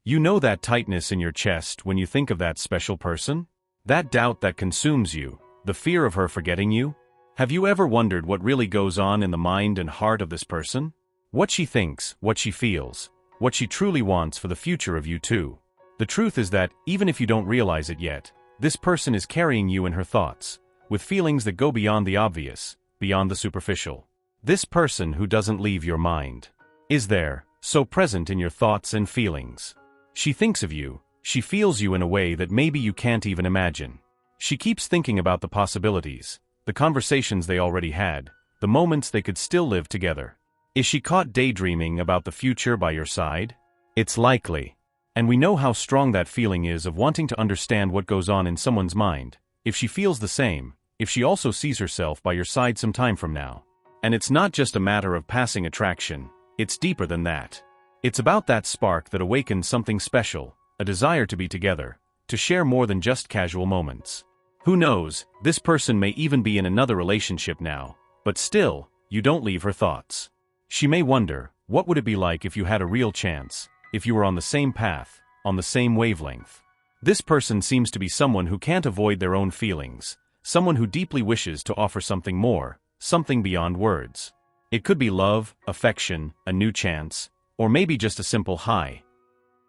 You know that tightness in your chest when you think of that special person? That doubt that consumes you, the fear of her forgetting you? Have you ever wondered what really goes on in the mind and heart of this person? What she thinks, what she feels, what she truly wants for the future of you two. The truth is that, even if you don't realize it yet, this person is carrying you in her thoughts, with feelings that go beyond the obvious, beyond the superficial. This person who doesn't leave your mind is there, so present in your thoughts and feelings. She thinks of you, she feels you in a way that maybe you can't even imagine. She keeps thinking about the possibilities, the conversations they already had, the moments they could still live together. Is she caught daydreaming about the future by your side? It's likely. And we know how strong that feeling is of wanting to understand what goes on in someone's mind, if she feels the same, if she also sees herself by your side some time from now. And it's not just a matter of passing attraction, it's deeper than that. It's about that spark that awakens something special, a desire to be together, to share more than just casual moments. Who knows, this person may even be in another relationship now, but still, you don't leave her thoughts. She may wonder, what would it be like if you had a real chance, if you were on the same path, on the same wavelength? This person seems to be someone who can't avoid their own feelings, someone who deeply wishes to offer something more, something beyond words. It could be love, affection, a new chance, or maybe just a simple hi.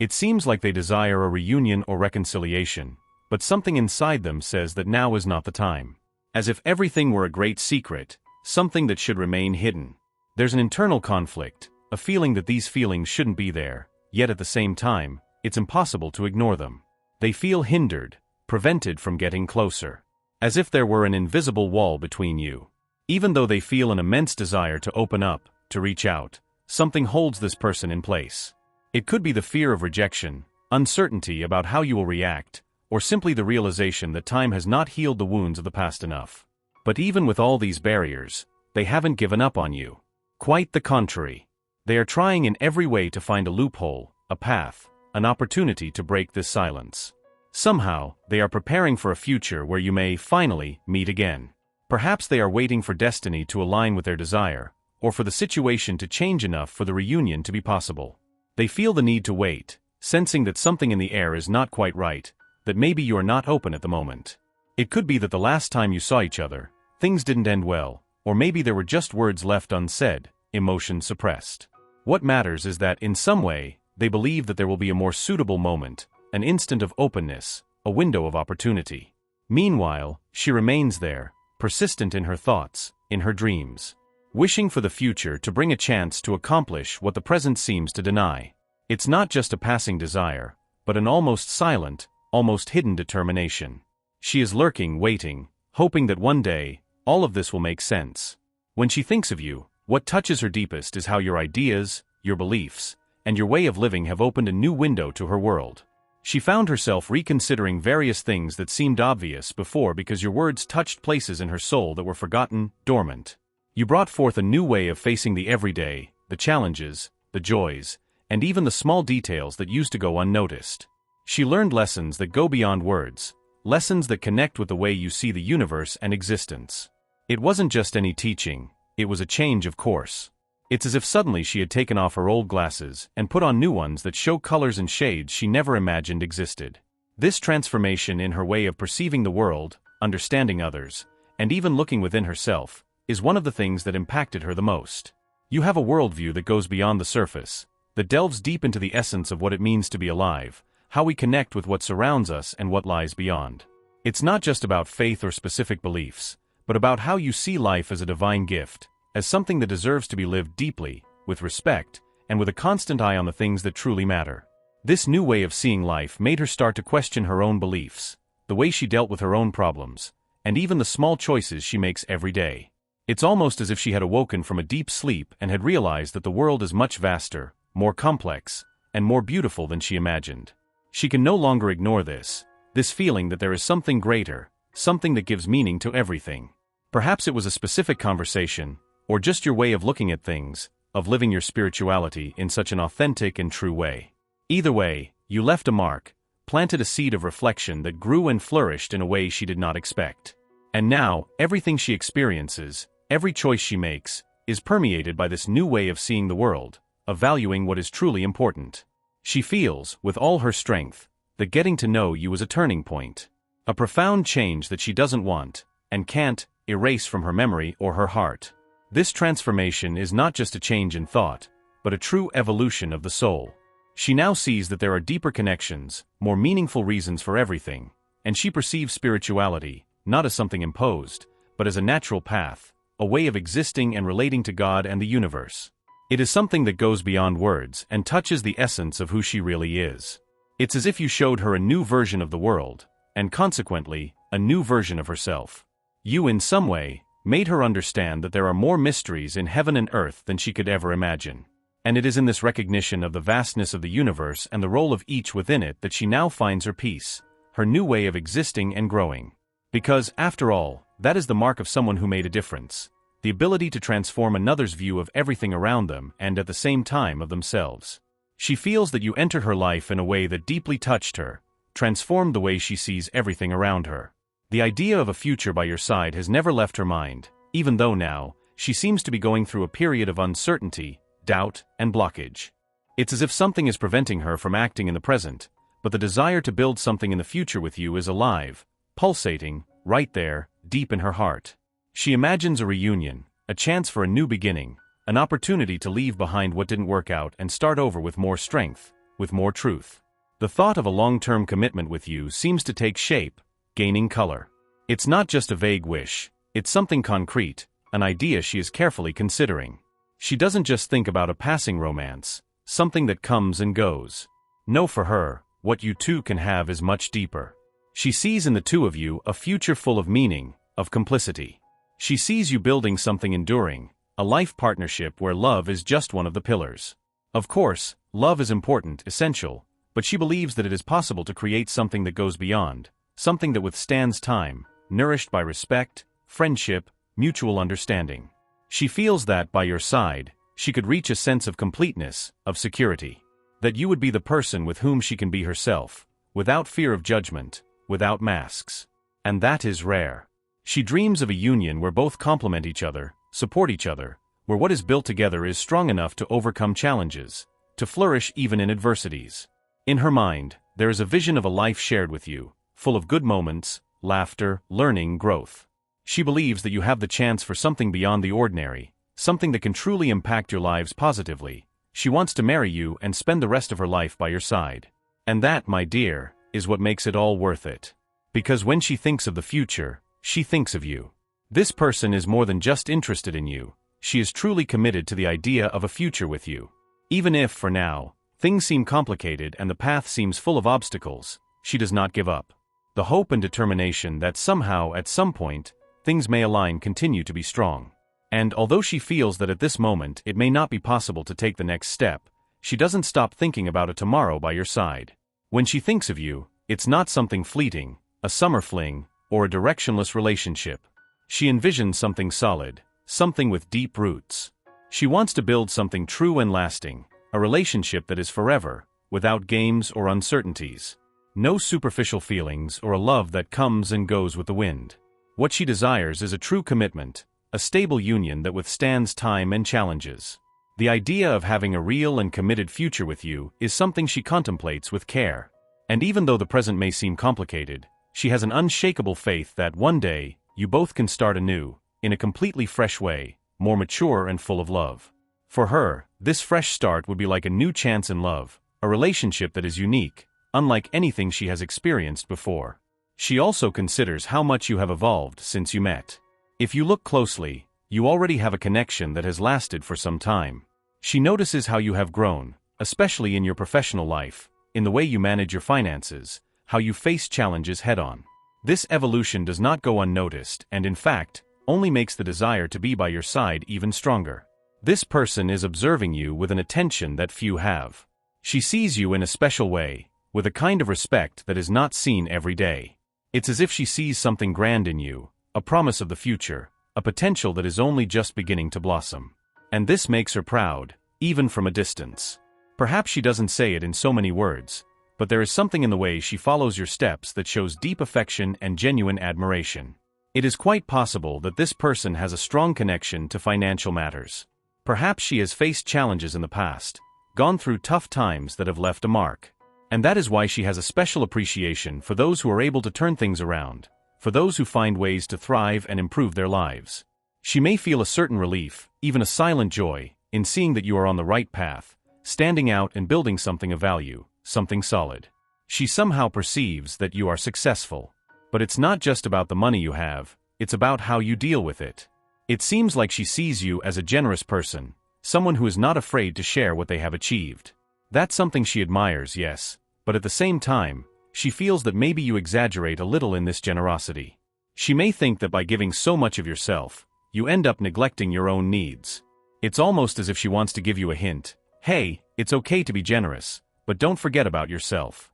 It seems like they desire a reunion or reconciliation, but something inside them says that now is not the time. As if everything were a great secret, something that should remain hidden. There's an internal conflict, a feeling that these feelings shouldn't be there, yet at the same time, it's impossible to ignore them. They feel hindered, prevented from getting closer. As if there were an invisible wall between you. Even though they feel an immense desire to open up, to reach out, something holds this person in place. It could be the fear of rejection, uncertainty about how you will react, or simply the realization that time has not healed the wounds of the past enough. But even with all these barriers, they haven't given up on you. Quite the contrary. They are trying in every way to find a loophole, a path, an opportunity to break this silence. Somehow, they are preparing for a future where you may finally meet again. Perhaps they are waiting for destiny to align with their desire, or for the situation to change enough for the reunion to be possible. They feel the need to wait, sensing that something in the air is not quite right, that maybe you are not open at the moment. It could be that the last time you saw each other, things didn't end well, or maybe there were just words left unsaid, emotion suppressed. What matters is that, in some way, they believe that there will be a more suitable moment, an instant of openness, a window of opportunity. Meanwhile, she remains there, persistent in her thoughts, in her dreams. Wishing for the future to bring a chance to accomplish what the present seems to deny. It's not just a passing desire, but an almost silent, almost hidden determination. She is lurking, waiting, hoping that one day, all of this will make sense. When she thinks of you, what touches her deepest is how your ideas, your beliefs, and your way of living have opened a new window to her world. She found herself reconsidering various things that seemed obvious before because your words touched places in her soul that were forgotten, dormant. You brought forth a new way of facing the everyday, the challenges, the joys, and even the small details that used to go unnoticed. She learned lessons that go beyond words, lessons that connect with the way you see the universe and existence. It wasn't just any teaching, it was a change of course. It's as if suddenly she had taken off her old glasses and put on new ones that show colors and shades she never imagined existed. This transformation in her way of perceiving the world, understanding others, and even looking within herself, is one of the things that impacted her the most. You have a worldview that goes beyond the surface, that delves deep into the essence of what it means to be alive, how we connect with what surrounds us and what lies beyond. It's not just about faith or specific beliefs, but about how you see life as a divine gift, as something that deserves to be lived deeply, with respect, and with a constant eye on the things that truly matter. This new way of seeing life made her start to question her own beliefs, the way she dealt with her own problems, and even the small choices she makes every day. It's almost as if she had awoken from a deep sleep and had realized that the world is much vaster, more complex, and more beautiful than she imagined. She can no longer ignore this feeling that there is something greater, something that gives meaning to everything. Perhaps it was a specific conversation, or just your way of looking at things, of living your spirituality in such an authentic and true way. Either way, you left a mark, planted a seed of reflection that grew and flourished in a way she did not expect. And now, everything she experiences, every choice she makes, is permeated by this new way of seeing the world, of valuing what is truly important. She feels, with all her strength, that getting to know you is a turning point. A profound change that she doesn't want, and can't, erase from her memory or her heart. This transformation is not just a change in thought, but a true evolution of the soul. She now sees that there are deeper connections, more meaningful reasons for everything, and she perceives spirituality, not as something imposed, but as a natural path, a way of existing and relating to God and the universe. It is something that goes beyond words and touches the essence of who she really is. It's as if you showed her a new version of the world, and consequently, a new version of herself. You, in some way, made her understand that there are more mysteries in heaven and earth than she could ever imagine. And it is in this recognition of the vastness of the universe and the role of each within it that she now finds her peace, her new way of existing and growing. Because, after all, that is the mark of someone who made a difference. The ability to transform another's view of everything around them and at the same time of themselves. She feels that you entered her life in a way that deeply touched her, transformed the way she sees everything around her. The idea of a future by your side has never left her mind, even though now, she seems to be going through a period of uncertainty, doubt, and blockage. It's as if something is preventing her from acting in the present, but the desire to build something in the future with you is alive, pulsating, right there, deep in her heart. She imagines a reunion, a chance for a new beginning, an opportunity to leave behind what didn't work out and start over with more strength, with more truth. The thought of a long-term commitment with you seems to take shape, gaining color. It's not just a vague wish, it's something concrete, an idea she is carefully considering. She doesn't just think about a passing romance, something that comes and goes. No, for her, what you two can have is much deeper. She sees in the two of you a future full of meaning, of complicity. She sees you building something enduring, a life partnership where love is just one of the pillars. Of course, love is important, essential, but she believes that it is possible to create something that goes beyond, something that withstands time, nourished by respect, friendship, mutual understanding. She feels that, by your side, she could reach a sense of completeness, of security. That you would be the person with whom she can be herself, without fear of judgment, without masks. And that is rare. She dreams of a union where both complement each other, support each other, where what is built together is strong enough to overcome challenges, to flourish even in adversities. In her mind, there is a vision of a life shared with you, full of good moments, laughter, learning, growth. She believes that you have the chance for something beyond the ordinary, something that can truly impact your lives positively. She wants to marry you and spend the rest of her life by your side. And that, my dear, is what makes it all worth it. Because when she thinks of the future, she thinks of you. This person is more than just interested in you, she is truly committed to the idea of a future with you. Even if, for now, things seem complicated and the path seems full of obstacles, she does not give up. The hope and determination that somehow, at some point, things may align continue to be strong. And although she feels that at this moment it may not be possible to take the next step, she doesn't stop thinking about a tomorrow by your side. When she thinks of you, it's not something fleeting, a summer fling, or a directionless relationship. She envisions something solid, something with deep roots. She wants to build something true and lasting, a relationship that is forever, without games or uncertainties. No superficial feelings or a love that comes and goes with the wind. What she desires is a true commitment, a stable union that withstands time and challenges. The idea of having a real and committed future with you is something she contemplates with care. And even though the present may seem complicated, she has an unshakable faith that one day, you both can start anew, in a completely fresh way, more mature and full of love. For her, this fresh start would be like a new chance in love, a relationship that is unique, unlike anything she has experienced before. She also considers how much you have evolved since you met. If you look closely, you already have a connection that has lasted for some time. She notices how you have grown, especially in your professional life, in the way you manage your finances, how you face challenges head-on. This evolution does not go unnoticed and, in fact, only makes the desire to be by your side even stronger. This person is observing you with an attention that few have. She sees you in a special way, with a kind of respect that is not seen every day. It's as if she sees something grand in you, a promise of the future, a potential that is only just beginning to blossom. And this makes her proud, even from a distance. Perhaps she doesn't say it in so many words, but there is something in the way she follows your steps that shows deep affection and genuine admiration. It is quite possible that this person has a strong connection to financial matters. Perhaps she has faced challenges in the past, gone through tough times that have left a mark. And that is why she has a special appreciation for those who are able to turn things around, for those who find ways to thrive and improve their lives. She may feel a certain relief, even a silent joy, in seeing that you are on the right path, standing out and building something of value, something solid. She somehow perceives that you are successful. But it's not just about the money you have, it's about how you deal with it. It seems like she sees you as a generous person, someone who is not afraid to share what they have achieved. That's something she admires, yes, but at the same time, she feels that maybe you exaggerate a little in this generosity. She may think that by giving so much of yourself, you end up neglecting your own needs. It's almost as if she wants to give you a hint. Hey, it's okay to be generous, but don't forget about yourself.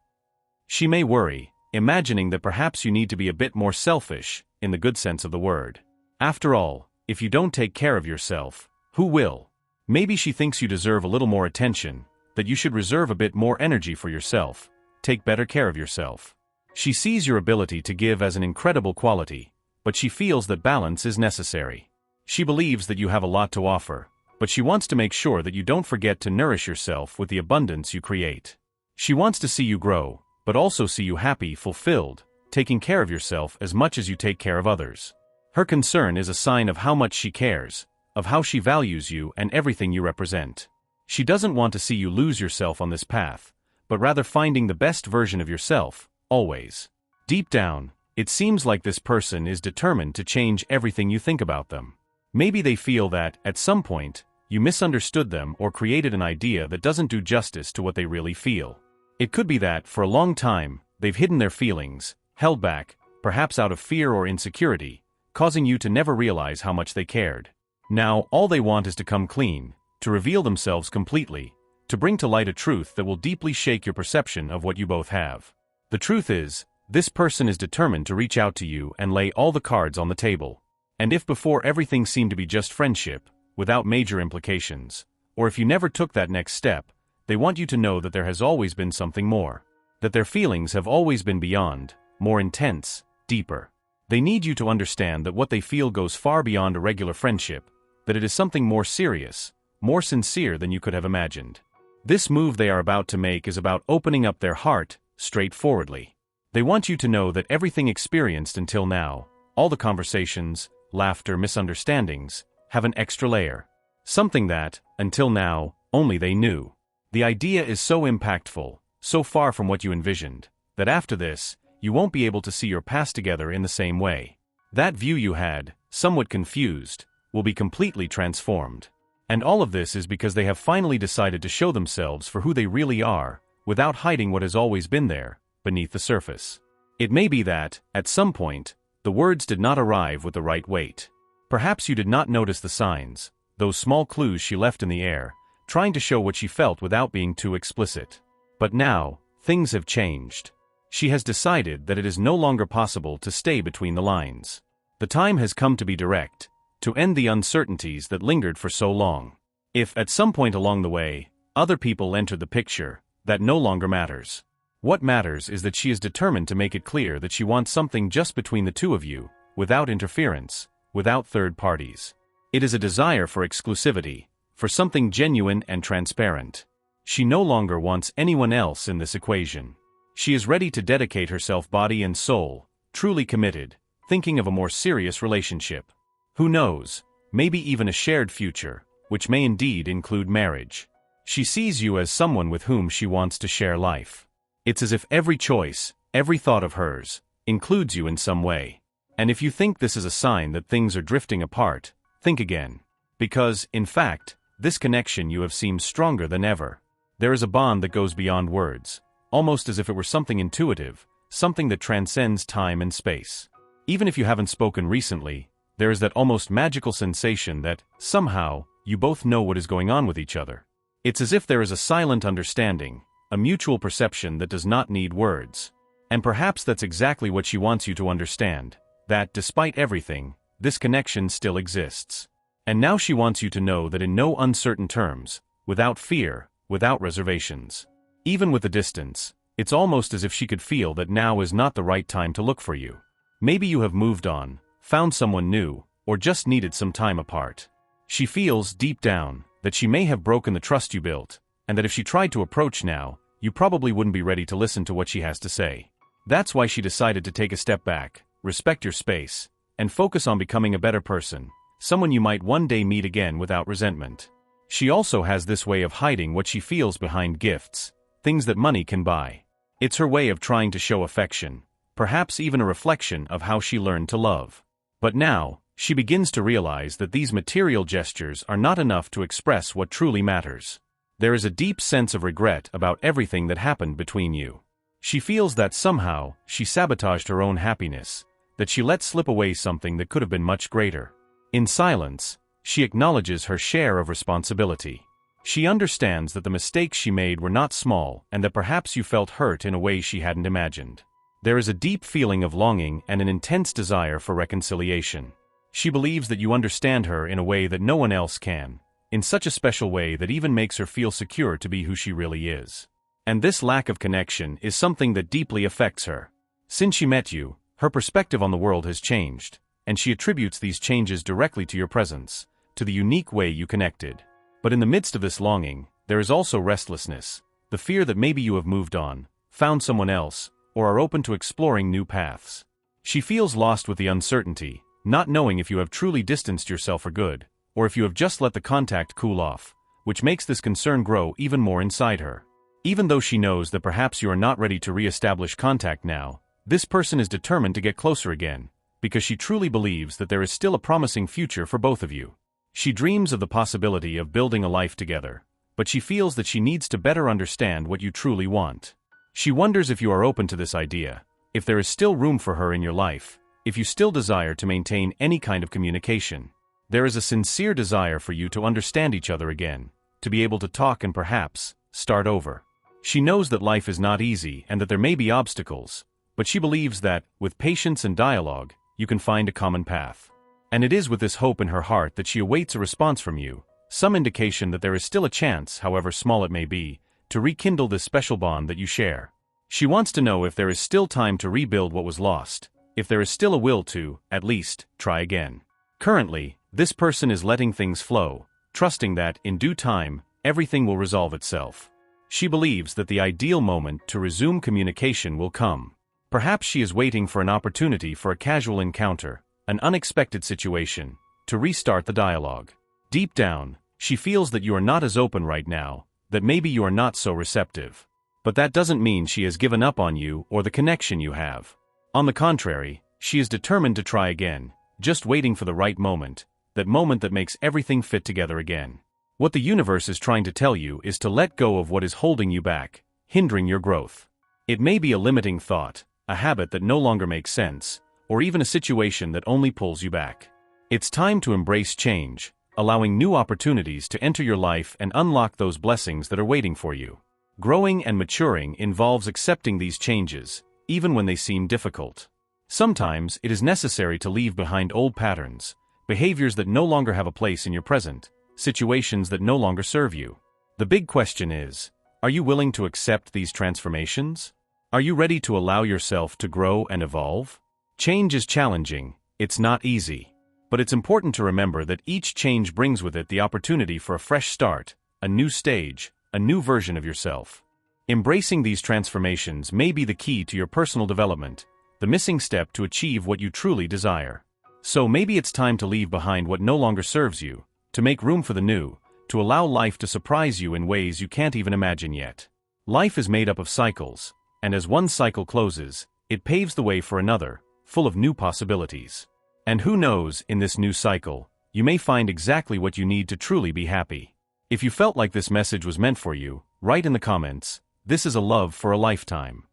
She may worry, imagining that perhaps you need to be a bit more selfish, in the good sense of the word. After all, if you don't take care of yourself, who will? Maybe she thinks you deserve a little more attention, that you should reserve a bit more energy for yourself, take better care of yourself. She sees your ability to give as an incredible quality, but she feels that balance is necessary. She believes that you have a lot to offer, but she wants to make sure that you don't forget to nourish yourself with the abundance you create. She wants to see you grow, but also see you happy, fulfilled, taking care of yourself as much as you take care of others. Her concern is a sign of how much she cares, of how she values you and everything you represent. She doesn't want to see you lose yourself on this path, but rather finding the best version of yourself, always. Deep down, it seems like this person is determined to change everything you think about them. Maybe they feel that, at some point, you misunderstood them or created an idea that doesn't do justice to what they really feel. It could be that, for a long time, they've hidden their feelings, held back, perhaps out of fear or insecurity, causing you to never realize how much they cared. Now, all they want is to come clean, to reveal themselves completely, to bring to light a truth that will deeply shake your perception of what you both have. The truth is, this person is determined to reach out to you and lay all the cards on the table. And if before everything seemed to be just friendship, without major implications, or if you never took that next step, they want you to know that there has always been something more. That their feelings have always been beyond, more intense, deeper. They need you to understand that what they feel goes far beyond a regular friendship, that it is something more serious, more sincere than you could have imagined. This move they are about to make is about opening up their heart, straightforwardly. They want you to know that everything experienced until now, all the conversations, laughter, misunderstandings, have an extra layer. Something that, until now, only they knew. The idea is so impactful, so far from what you envisioned, that after this, you won't be able to see your past together in the same way. That view you had, somewhat confused, will be completely transformed. And all of this is because they have finally decided to show themselves for who they really are, without hiding what has always been there, beneath the surface. It may be that, at some point, the words did not arrive with the right weight. Perhaps you did not notice the signs, those small clues she left in the air, trying to show what she felt without being too explicit. But now, things have changed. She has decided that it is no longer possible to stay between the lines. The time has come to be direct, to end the uncertainties that lingered for so long. If, at some point along the way, other people entered the picture, that no longer matters. What matters is that she is determined to make it clear that she wants something just between the two of you, without interference, without third parties. It is a desire for exclusivity, for something genuine and transparent. She no longer wants anyone else in this equation. She is ready to dedicate herself body and soul, truly committed, thinking of a more serious relationship. Who knows, maybe even a shared future, which may indeed include marriage. She sees you as someone with whom she wants to share life. It's as if every choice, every thought of hers, includes you in some way. And if you think this is a sign that things are drifting apart, think again. Because, in fact, this connection you have seems stronger than ever. There is a bond that goes beyond words, almost as if it were something intuitive, something that transcends time and space. Even if you haven't spoken recently, there is that almost magical sensation that, somehow, you both know what is going on with each other. It's as if there is a silent understanding, a mutual perception that does not need words. And perhaps that's exactly what she wants you to understand, that, despite everything, this connection still exists. And now she wants you to know that in no uncertain terms, without fear, without reservations. Even with the distance, it's almost as if she could feel that now is not the right time to look for you. Maybe you have moved on, found someone new, or just needed some time apart. She feels, deep down, that she may have broken the trust you built, and that if she tried to approach now, you probably wouldn't be ready to listen to what she has to say. That's why she decided to take a step back, respect your space, and focus on becoming a better person, someone you might one day meet again without resentment. She also has this way of hiding what she feels behind gifts, things that money can buy. It's her way of trying to show affection, perhaps even a reflection of how she learned to love. But now, she begins to realize that these material gestures are not enough to express what truly matters. There is a deep sense of regret about everything that happened between you. She feels that somehow, she sabotaged her own happiness, that she let slip away something that could have been much greater. In silence, she acknowledges her share of responsibility. She understands that the mistakes she made were not small and that perhaps you felt hurt in a way she hadn't imagined. There is a deep feeling of longing and an intense desire for reconciliation. She believes that you understand her in a way that no one else can, in such a special way that even makes her feel secure to be who she really is. And this lack of connection is something that deeply affects her. Since she met you, her perspective on the world has changed, and she attributes these changes directly to your presence, to the unique way you connected. But in the midst of this longing, there is also restlessness, the fear that maybe you have moved on, found someone else, or are open to exploring new paths. She feels lost with the uncertainty, not knowing if you have truly distanced yourself for good, or if you have just let the contact cool off, which makes this concern grow even more inside her. Even though she knows that perhaps you are not ready to re-establish contact now, this person is determined to get closer again, because she truly believes that there is still a promising future for both of you. She dreams of the possibility of building a life together, but she feels that she needs to better understand what you truly want. She wonders if you are open to this idea, if there is still room for her in your life, if you still desire to maintain any kind of communication. There is a sincere desire for you to understand each other again, to be able to talk and perhaps start over. She knows that life is not easy and that there may be obstacles, but she believes that, with patience and dialogue, you can find a common path. And it is with this hope in her heart that she awaits a response from you, some indication that there is still a chance, however small it may be, to rekindle this special bond that you share. She wants to know if there is still time to rebuild what was lost, if there is still a will to, at least, try again. Currently, this person is letting things flow, trusting that, in due time, everything will resolve itself. She believes that the ideal moment to resume communication will come. Perhaps she is waiting for an opportunity for a casual encounter, an unexpected situation, to restart the dialogue. Deep down, she feels that you are not as open right now, that maybe you are not so receptive. But that doesn't mean she has given up on you or the connection you have. On the contrary, she is determined to try again, just waiting for the right moment, that moment that makes everything fit together again. What the universe is trying to tell you is to let go of what is holding you back, hindering your growth. It may be a limiting thought, a habit that no longer makes sense, or even a situation that only pulls you back. It's time to embrace change, allowing new opportunities to enter your life and unlock those blessings that are waiting for you. Growing and maturing involves accepting these changes, even when they seem difficult. Sometimes it is necessary to leave behind old patterns, behaviors that no longer have a place in your present, situations that no longer serve you. The big question is, are you willing to accept these transformations? Are you ready to allow yourself to grow and evolve? Change is challenging, it's not easy. But it's important to remember that each change brings with it the opportunity for a fresh start, a new stage, a new version of yourself. Embracing these transformations may be the key to your personal development, the missing step to achieve what you truly desire. So maybe it's time to leave behind what no longer serves you, to make room for the new, to allow life to surprise you in ways you can't even imagine yet. Life is made up of cycles, and as one cycle closes, it paves the way for another, full of new possibilities. And who knows, in this new cycle, you may find exactly what you need to truly be happy. If you felt like this message was meant for you, write in the comments, "This is a love for a lifetime."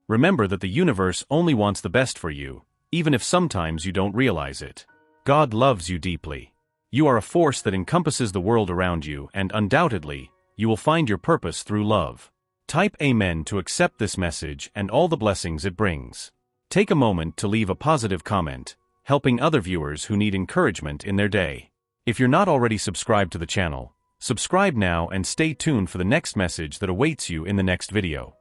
Remember that the universe only wants the best for you, even if sometimes you don't realize it. God loves you deeply. You are a force that encompasses the world around you, and undoubtedly, you will find your purpose through love. Type Amen to accept this message and all the blessings it brings. Take a moment to leave a positive comment, helping other viewers who need encouragement in their day. If you're not already subscribed to the channel, subscribe now and stay tuned for the next message that awaits you in the next video.